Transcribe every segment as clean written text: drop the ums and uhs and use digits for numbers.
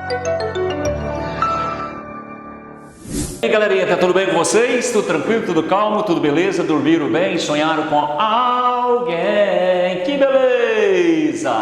E aí, galerinha, tá tudo bem com vocês? Tudo tranquilo, tudo calmo, tudo beleza? Dormiram bem? Sonharam com alguém? Que beleza!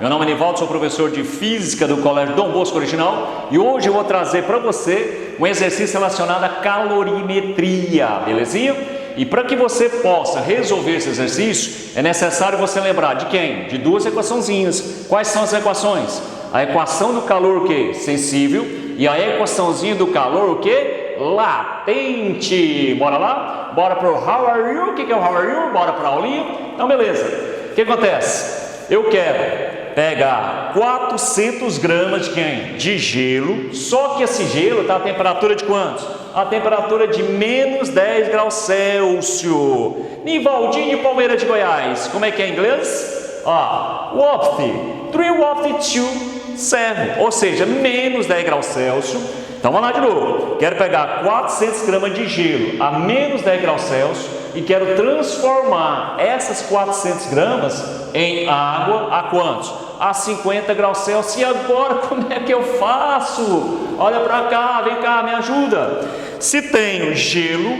Meu nome é Nivaldo, sou professor de Física do Colégio Dom Bosco Original e hoje eu vou trazer para você um exercício relacionado à calorimetria, belezinha? E para que você possa resolver esse exercício, é necessário você lembrar de quem? De duas equaçãozinhas. Quais são as equações? A equação do calor, o quê? Sensível, e a equaçãozinha do calor, o quê? Latente. Bora lá? Bora pro How are you? O que é o How are you? Bora para a aulinha? Então, beleza. O que acontece? Eu quero pegar 400 gramas de quem? De gelo, só que esse gelo está a temperatura de quantos? A temperatura de menos 10 graus Celsius. Nivaldinho de Palmeira de Goiás, como é que é em inglês? Waft, 3 waft 2, 7, ou seja, menos 10 graus Celsius. Então vamos lá de novo, quero pegar 400 gramas de gelo a menos 10 graus Celsius e quero transformar essas 400 gramas em água a quantos? A 50 graus Celsius. E agora como é que eu faço? Olha para cá, vem cá, me ajuda. Se tenho gelo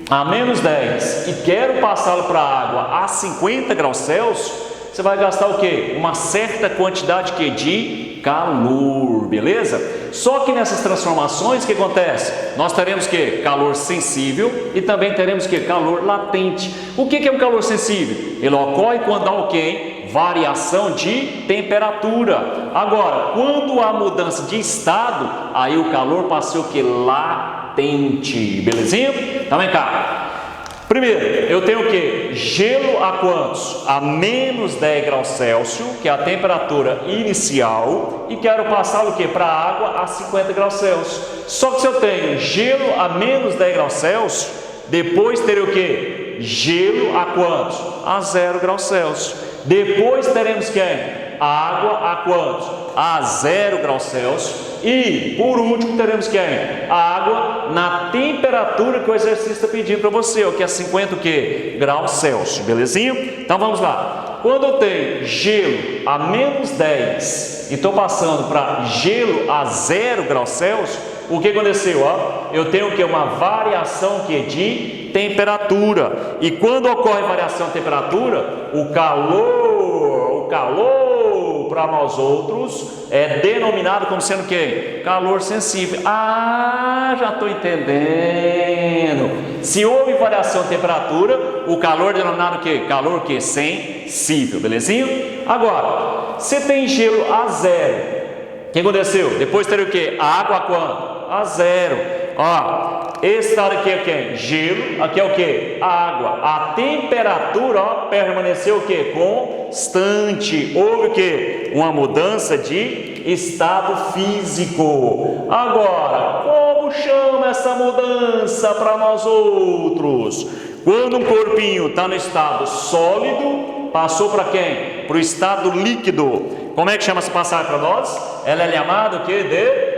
a menos 10 e quero passá-lo para a água a 50 graus Celsius, você vai gastar o quê? Uma certa quantidade de calor, beleza? Só que nessas transformações, o que acontece? Nós teremos que calor sensível e também teremos que calor latente. O que é um calor sensível? Ele ocorre quando há o quê? Variação de temperatura. Agora, quando há mudança de estado, aí o calor passa o que? Latente, belezinha? Então vem cá. Primeiro, eu tenho o que? Gelo a quantos? A menos 10 graus Celsius, que é a temperatura inicial, e quero passar o que? Para a água a 50 graus Celsius. Só que se eu tenho gelo a menos 10 graus Celsius, depois terei o que? Gelo a quantos? A 0 graus Celsius. Depois teremos quem? Água a quantos? A 0 graus Celsius. E por último teremos quem? A água na temperatura que o exercício está pedindo para você, que é 50 o quê? Graus Celsius, belezinha? Então vamos lá. Quando eu tenho gelo a menos 10 e estou passando para gelo a 0 graus Celsius, o que aconteceu? Eu tenho o que? Uma variação de temperatura. E quando ocorre variação de temperatura, o calor para nós outros é denominado como sendo o quê? Calor sensível. Já estou entendendo. Se houve variação de temperatura, o calor é denominado o quê? Calor sensível, belezinha? Agora, se tem gelo a 0, o que aconteceu? Depois teria o quê? A água a quanto? A 0. Esse estado aqui é o que? Gelo. Aqui é o que? Água. A temperatura permaneceu o que? Constante. Houve o que? Uma mudança de estado físico. Agora, como chama essa mudança para nós outros? Quando um corpinho está no estado sólido, passou para quem? Para o estado líquido. Como é que chama essa passagem para nós? Ela é chamada o que? De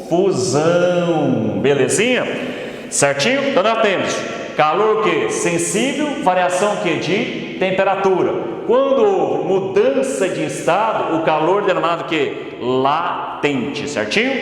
fusão, belezinha? Certinho? Então nós temos calor que? Sensível, variação que? De temperatura. Quando houve mudança de estado, o calor é denominado que? Latente, certinho?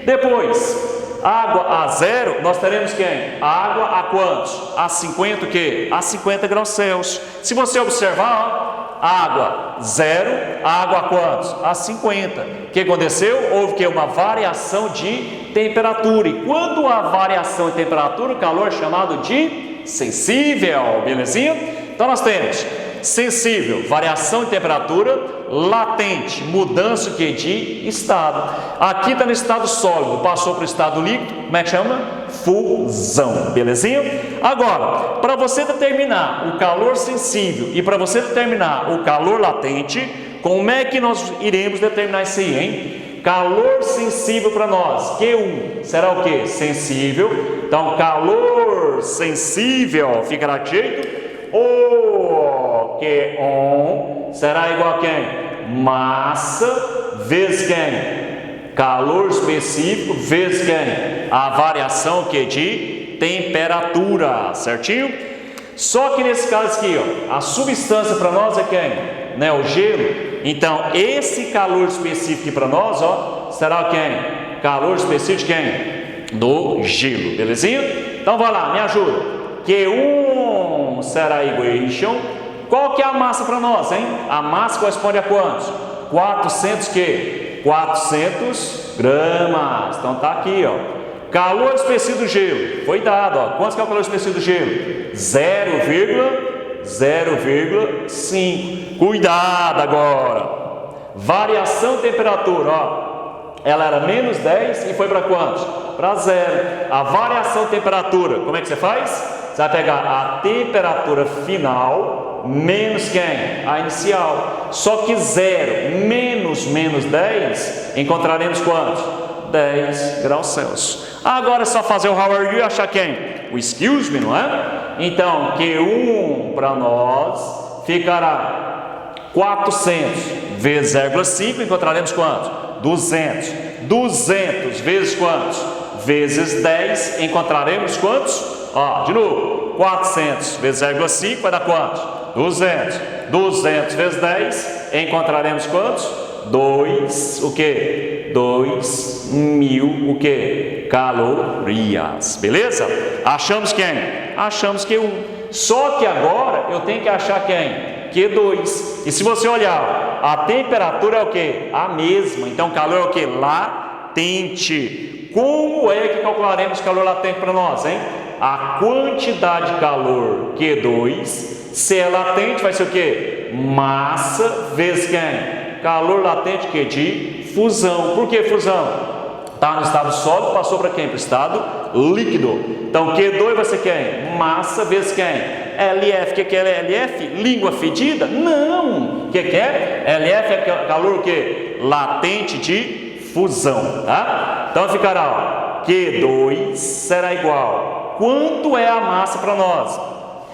Depois, água a 0, nós teremos quem? Água a quantos? A 50 o quê? A 50 graus Celsius. Se você observar, água 0, água a quantos? A 50. O que aconteceu? Houve que? Uma variação de temperatura. E quando há variação de temperatura, o calor é chamado de sensível, belezinha? Então nós temos sensível, variação de temperatura, latente, mudança de estado. Aqui está no estado sólido, passou para o estado líquido, como é que chama? Fusão, belezinha? Agora, para você determinar o calor sensível e para você determinar o calor latente, como é que nós iremos determinar isso aí, hein? Calor sensível para nós, Q1 será o que? Sensível. Então, calor sensível fica daquele jeito. O Q1 será igual a quem? Massa vezes quem? Calor específico vezes quem? A variação que de temperatura, certinho? Só que nesse caso aqui, a substância para nós é quem? O gelo. Então, esse calor específico aqui para nós, ó, será quem? Calor específico de quem? Do gelo, belezinha? Então, vai lá, me ajuda. Q1 será equation. Qual que é a massa para nós, hein? A massa corresponde a quantos? 400 quê? 400 gramas. Então, tá aqui, ó. Calor específico do gelo, foi dado, ó. Quanto que é o calor específico do gelo? 0,5. Cuidado agora. Variação de temperatura, ó. Ela era menos 10 e foi para quantos? Para 0. A variação de temperatura, como é que você faz? Você vai pegar a temperatura final menos quem? A inicial. Só que 0 menos 10, encontraremos quantos? 10 graus Celsius. Agora é só fazer o how are you e achar quem? O excuse me, não é? Então, Q1 para nós ficará 400 vezes 0,5, encontraremos quantos? 200. 200 vezes quantos? Vezes 10, encontraremos quantos? Ó, de novo, 400 vezes 0,5 vai dar quantos? 200. 200 vezes 10, encontraremos quantos? 2, o que? 2.000, o que? Calorias, beleza? Achamos quem? Achamos Q1. Só que agora eu tenho que achar quem? Q2. E se você olhar, a temperatura é o que? A mesma. Então, calor é o que? Latente. Como é que calcularemos calor latente para nós, hein? A quantidade de calor Q2, se é latente, vai ser o que? Massa vezes quem? Calor latente que de fusão. Por que fusão? Está no estado sólido, passou para quem? Para o estado líquido. Então Q2 vai ser quem? Massa vezes quem? LF. O que é LF? Língua fedida? Não. O que é? LF é calor o que? Latente de fusão, tá? Então ficará, ó, Q2 será igual. Quanto é a massa para nós?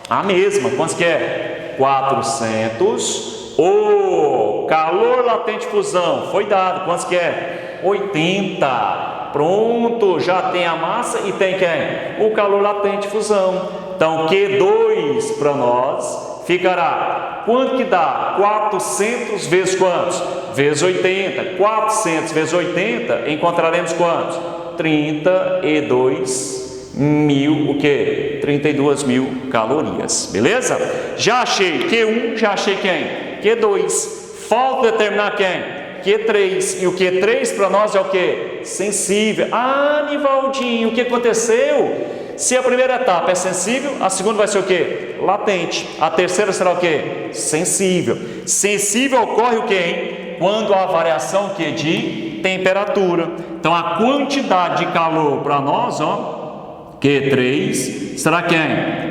A mesma. Quanto que é? 400. O calor latente de fusão foi dado. Quantos que é? 80. Pronto, já tem a massa e tem quem? O calor latente de fusão. Então Q2 para nós ficará. Quanto que dá? 400 vezes quantos? Vezes 80. 400 vezes 80, encontraremos quantos? 32.000, o que? 32.000 calorias, beleza? Já achei Q1, já achei quem? Q2, falta determinar quem? Q3, e o Q3 para nós é o que? Sensível. Ah, Nivaldinho, o que aconteceu? Se a primeira etapa é sensível, a segunda vai ser o que? Latente. A terceira será o que? Sensível. Sensível ocorre o que, hein? Quando há variação que de temperatura. Então a quantidade de calor para nós, ó, Q3 será quem?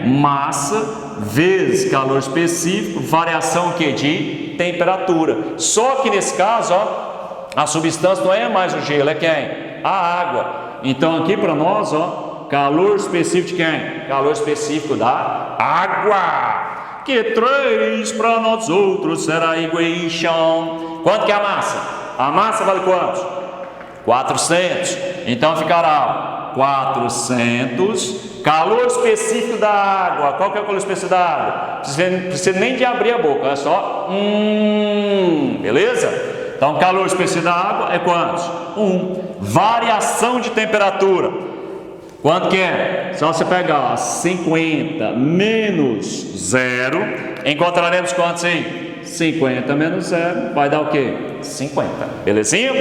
Massa vezes calor específico, variação que de temperatura. Só que nesse caso, ó, a substância não é mais o gelo, é quem? A água. Então aqui para nós, ó, calor específico de quem? Calor específico da água. Q3 para nós outros será equation. Quanto que é a massa? A massa vale quanto? 400. Então ficará 400. Calor específico da água. Qual que é o calor específico da água? Não precisa nem de abrir a boca, é só beleza? Então calor específico da água é quantos? 1. Variação de temperatura. Quanto que é? Só você pegar 50 menos 0, encontraremos quantos aí? 50 menos 0 vai dar o que? 50, belezinha?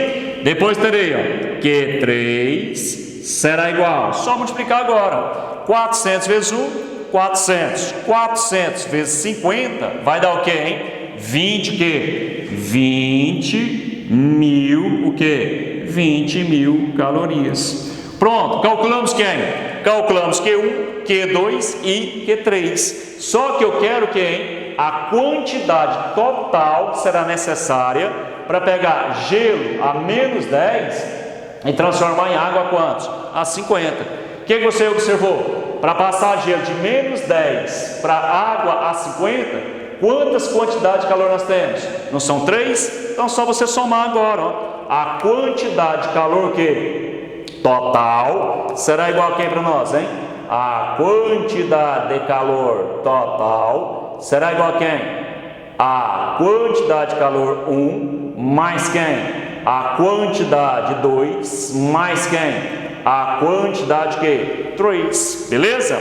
Depois terei, ó, Q3 será igual, só multiplicar agora, 400 vezes 1, 400, 400 vezes 50 vai dar o que, hein? 20 o que? 20.000 o que? 20.000 calorias. Pronto, calculamos quem? Calculamos Q1, Q2 e Q3. Só que eu quero quem? A quantidade total que será necessária para pegar gelo a menos 10 e transformar em água a quantos? A 50. O que você observou? Para passar gelo de menos 10 para água a 50, quantas quantidades de calor nós temos? Não são 3? Então só você somar agora, ó. A quantidade de calor que? Total será igual a quem para nós, hein? A quantidade de calor total será igual a quem? A quantidade de calor 1 mais quem? A quantidade 2 mais quem? A quantidade que? 3, beleza?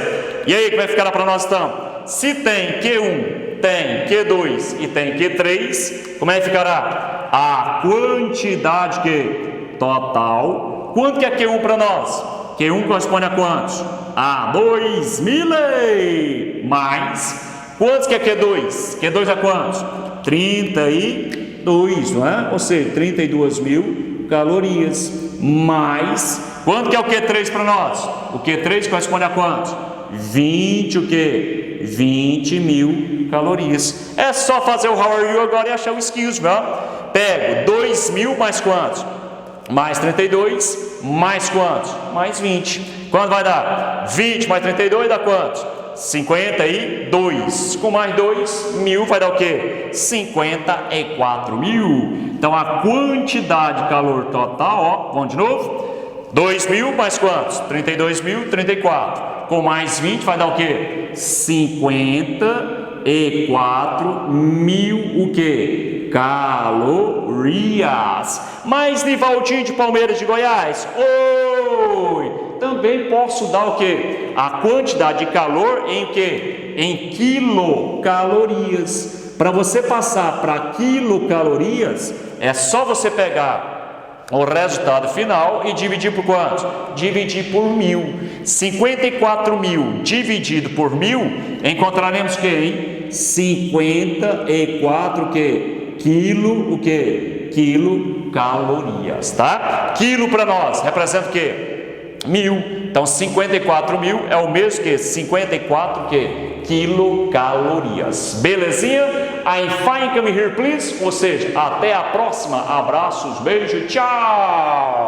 E aí, como vai ficar para nós então? Se tem Q1, tem Q2 e tem Q3, como é que ficará? A quantidade que? Total. Quanto que é Q1 para nós? Q1 corresponde a quantos? A 2000 mais. Quantos que é Q2? Q2 é quantos? 32, não é? Ou seja, 32.000 calorias. Mais. Quanto que é o Q3 para nós? O Q3 corresponde a quantos? 20 o quê? 20.000 calorias. É só fazer o how are you agora e achar o skills, viu? Pego 2.000 mais quantos? Mais 32, mais quantos? Mais 20. Quanto vai dar? 20 mais 32 dá quantos? 52. Com mais 2.000 vai dar o quê? 54.000. Então a quantidade de calor total, ó, vamos de novo? 2.000 mais quantos? 32.000, 34. Com mais 20 vai dar o quê? 54.000 o quê? Calorias. Mas Nivaldinho de Palmeiras de Goiás, oi! Também posso dar o quê? A quantidade de calor em quê? Em quilocalorias. Para você passar para quilocalorias, é só você pegar o resultado final e dividir por quanto? Dividir por 1.000. 54.000 dividido por 1.000, encontraremos o que, hein? 54 o que? Quilo, o que? Quilocalorias, tá? Quilo para nós representa o que? 1.000. Então 54.000 é o mesmo que 54 que? Quilocalorias. Belezinha? Aí fine come here please. Ou seja, até a próxima. Abraços, beijo, tchau.